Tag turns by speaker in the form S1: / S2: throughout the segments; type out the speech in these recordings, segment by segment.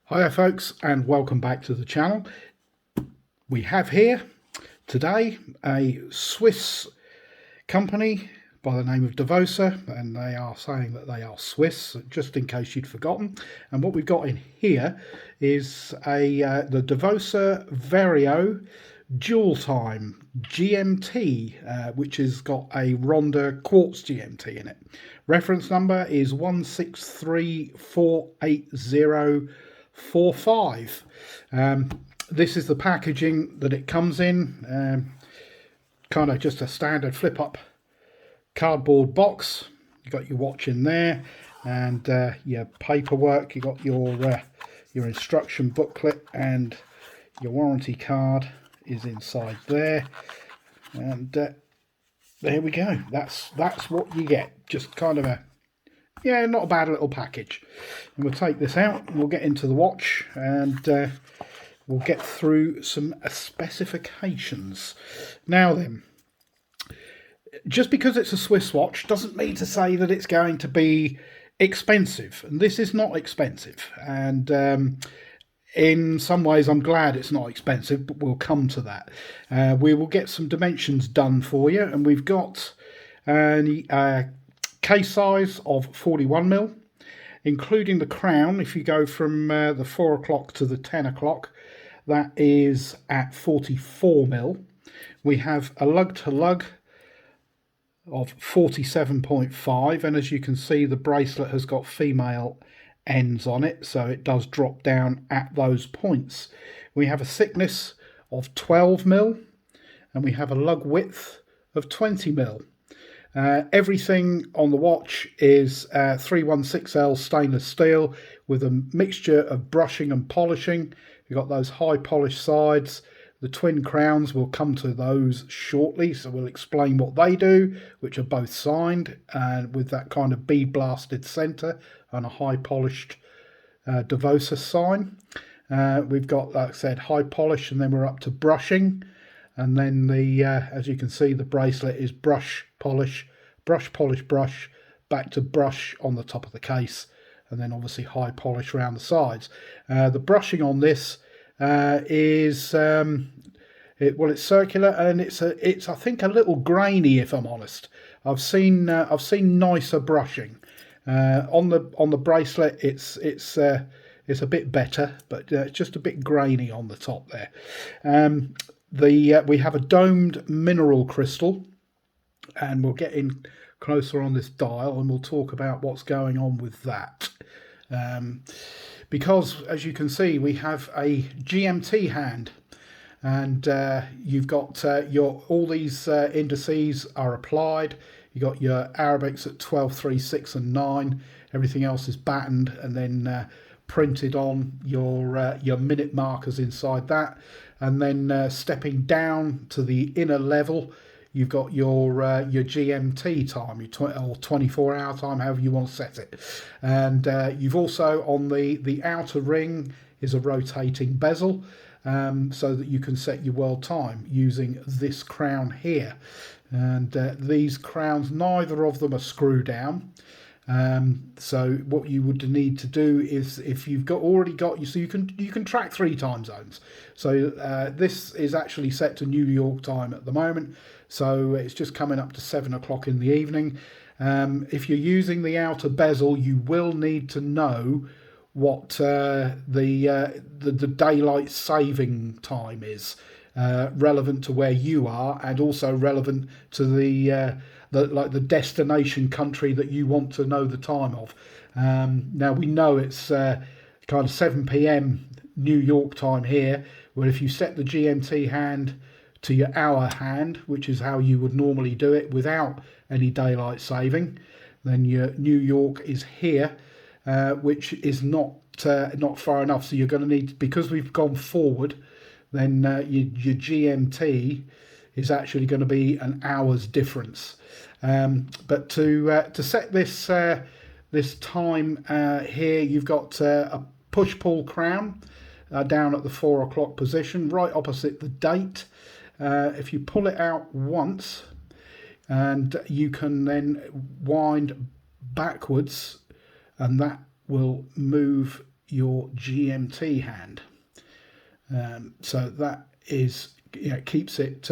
S1: Hiya folks, and welcome back to the channel. We have here today a Swiss company by the name of Davosa, and they are saying that they are Swiss, just in case you'd forgotten. And what we've got in here is the Davosa Vireo GMT, which has got a Ronda quartz GMT in it. Reference number is 1634845. This is the packaging that it comes in, kind of just a standard flip up cardboard box. You got your watch in there, and your paperwork. You got your instruction booklet, and your warranty card is inside there. And there we go. That's what you get. Just kind of not a bad little package. And we'll take this out and we'll get into the watch, and we'll get through some specifications. Now then, just because it's a Swiss watch doesn't mean to say that it's going to be expensive, and this is not expensive. And in some ways I'm glad it's not expensive, but we'll come to that. We will get some dimensions done for you, and we've got a case size of 41mm, including the crown. If you go from the 4 o'clock to the 10 o'clock, that is at 44mm. We have a lug to lug of 47.5, and as you can see, the bracelet has got female ends on it, so it does drop down at those points. We have a thickness of 12mm, and we have a lug width of 20mm. Everything on the watch is 316L stainless steel with a mixture of brushing and polishing. You've got those high polished sides. The twin crowns, will come to those shortly, so we'll explain what they do, which are both signed and with that kind of bead blasted centre and a high polished Davosa sign. We've got, like I said, high polish, and then we're up to brushing. And then as you can see, the bracelet is brush, polish, brush, polish, brush, back to brush on the top of the case, and then obviously high polish around the sides. The brushing on this is it's circular, and it's I think a little grainy, if I'm honest. I've seen nicer brushing on the bracelet. It's a bit better, but it's just a bit grainy on the top there. We have a domed mineral crystal, and we'll get in closer on this dial and we'll talk about what's going on with that. Because as you can see, we have a GMT hand, and you've got all these indices are applied. You got your Arabics at 12, 3, 6 and 9. Everything else is battened and then printed on your minute markers inside that. And then stepping down to the inner level, you've got your GMT time, or 24-hour time, however you want to set it. And you've also, on the outer ring, is a rotating bezel, so that you can set your world time using this crown here. And these crowns, neither of them are screw down. So what you would need to do is, if you've already got so you can track 3 time zones. So this is actually set to New York time at the moment, so it's just coming up to 7 o'clock in the evening. If you're using the outer bezel, you will need to know what the daylight saving time is, relevant to where you are, and also relevant to the destination country that you want to know the time of. Now we know it's kind of 7 p.m. New York time here, where if you set the GMT hand to your hour hand, which is how you would normally do it without any daylight saving, then your New York is here, which is not far enough. So you're going to need, because we've gone forward, then your GMT is actually going to be an hour's difference. But to set this time here, you've got a push-pull crown down at the 4 o'clock position, right opposite the date. If you pull it out once, and you can then wind backwards, and that will move your GMT hand. So that is, keeps it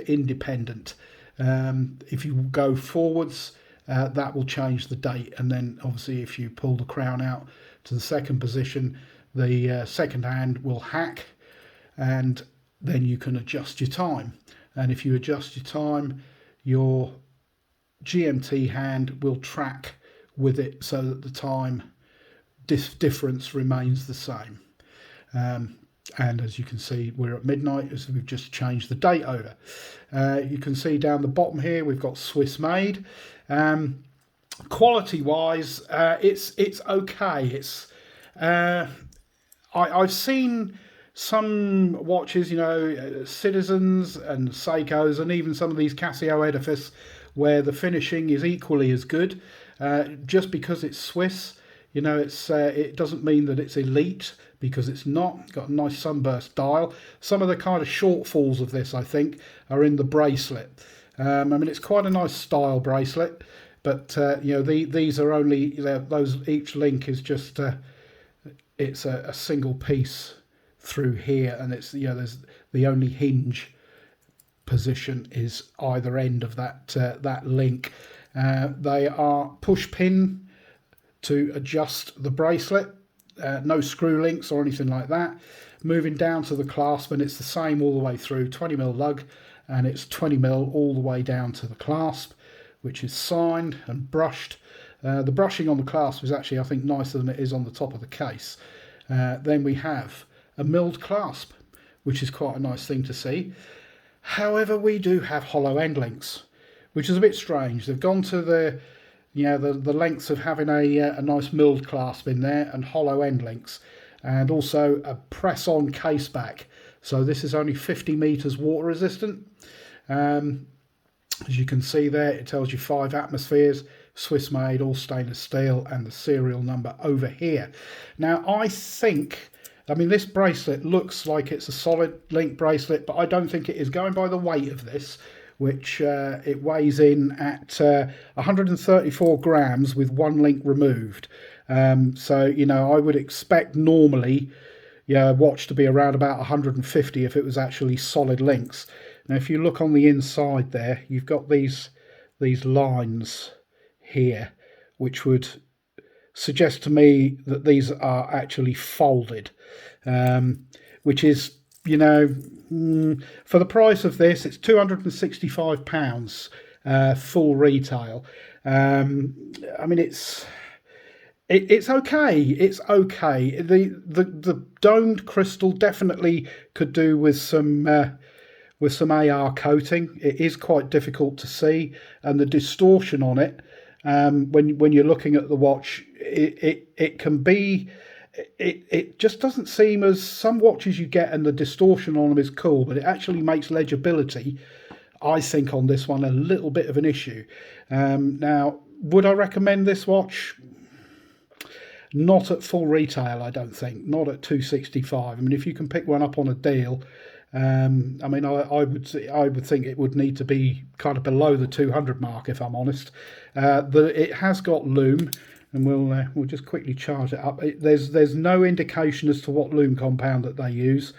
S1: independent. If you go forwards, that will change the date, and then obviously if you pull the crown out to the second position, the second hand will hack, and then you can adjust your time. And if you adjust your time, your GMT hand will track with it so that the time difference remains the same. And as you can see, we're at midnight, as we've just changed the date over. You can see down the bottom here, we've got Swiss made. Quality wise, it's okay. It's I've seen some watches, Citizens and Seikos, and even some of these Casio Edifice, where the finishing is equally as good. Just because it's Swiss, it doesn't mean that it's elite, because it's not. It's got a nice sunburst dial. Some of the kind of shortfalls of this, I think, are in the bracelet. It's quite a nice style bracelet, but these are only those. Each link is just it's a single piece through here, and it's there's the only hinge position is either end of that link. They are push pin to adjust the bracelet. No screw links or anything like that. Moving down to the clasp, and it's the same all the way through. 20mm lug, and it's 20mm all the way down to the clasp, which is signed and brushed. The brushing on the clasp is actually, I think, nicer than it is on the top of the case. Then we have a milled clasp, which is quite a nice thing to see. However, we do have hollow end links, which is a bit strange. They've gone to the lengths of having a nice milled clasp in there and hollow end links, and also a press-on case back. So this is only 50 meters water resistant. As you can see there, it tells you 5 atmospheres, Swiss made, all stainless steel, and the serial number over here. Now I think, this bracelet looks like it's a solid link bracelet, but I don't think it is, going by the weight of this, which it weighs in at 134 grams with one link removed. So I would expect normally a watch to be around about 150 if it was actually solid links. Now if you look on the inside there, you've got these lines here, which would suggest to me that these are actually folded, which is, for the price of this, it's £265 full retail. It's okay. It's okay. The domed crystal definitely could do with some AR coating. It is quite difficult to see, and the distortion on it, when you're looking at the watch, it can be. It just doesn't seem, as some watches you get and the distortion on them is cool, but it actually makes legibility, I think, on this one a little bit of an issue. Now, would I recommend this watch? Not at full retail, I don't think. Not at $265. If you can pick one up on a deal, I would think it would need to be kind of below the 200 mark, if I'm honest. It has got Lume, and we'll just quickly charge it up. There's no indication as to what Lume compound that they use.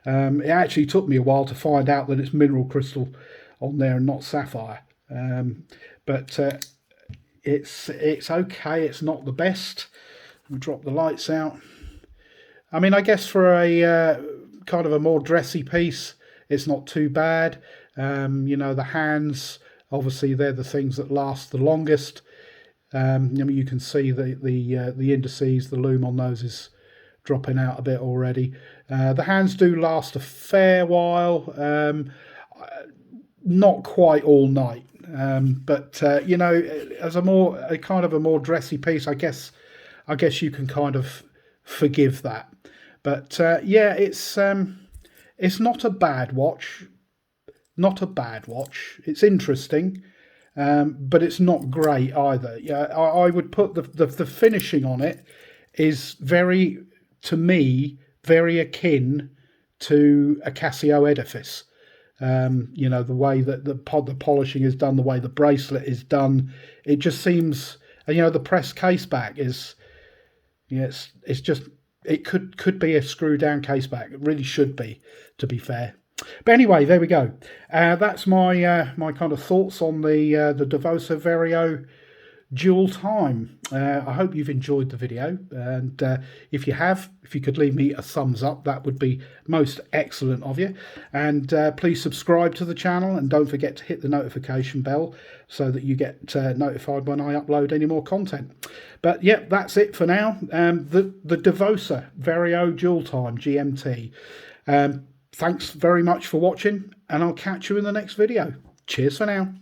S1: It actually took me a while to find out that it's mineral crystal on there and not sapphire. But it's okay. It's not the best. We'll drop the lights out. I guess for a kind of a more dressy piece, it's not too bad. The hands, obviously, they're the things that last the longest. You can see the indices, the Lume on those is dropping out a bit already. The hands do last a fair while, not quite all night, but as a more dressy piece, I guess you can kind of forgive that. But it's not a bad watch. Not a bad watch. It's interesting. But it's not great either. I would put the finishing on it is very akin to a Casio Edifice. The way that the polishing is done, the way the bracelet is done, it just seems, the press case back is, it's just it could be a screw down case back. It really should be, to be fair. But anyway, there we go. That's my my kind of thoughts on the Davosa Vireo dual time. I hope you've enjoyed the video, and if you have, if you could leave me a thumbs up, that would be most excellent of you. And please subscribe to the channel, and don't forget to hit the notification bell so that you get notified when I upload any more content. But yeah, that's it for now. The Davosa Vireo dual time GMT. Thanks very much for watching, and I'll catch you in the next video. Cheers for now.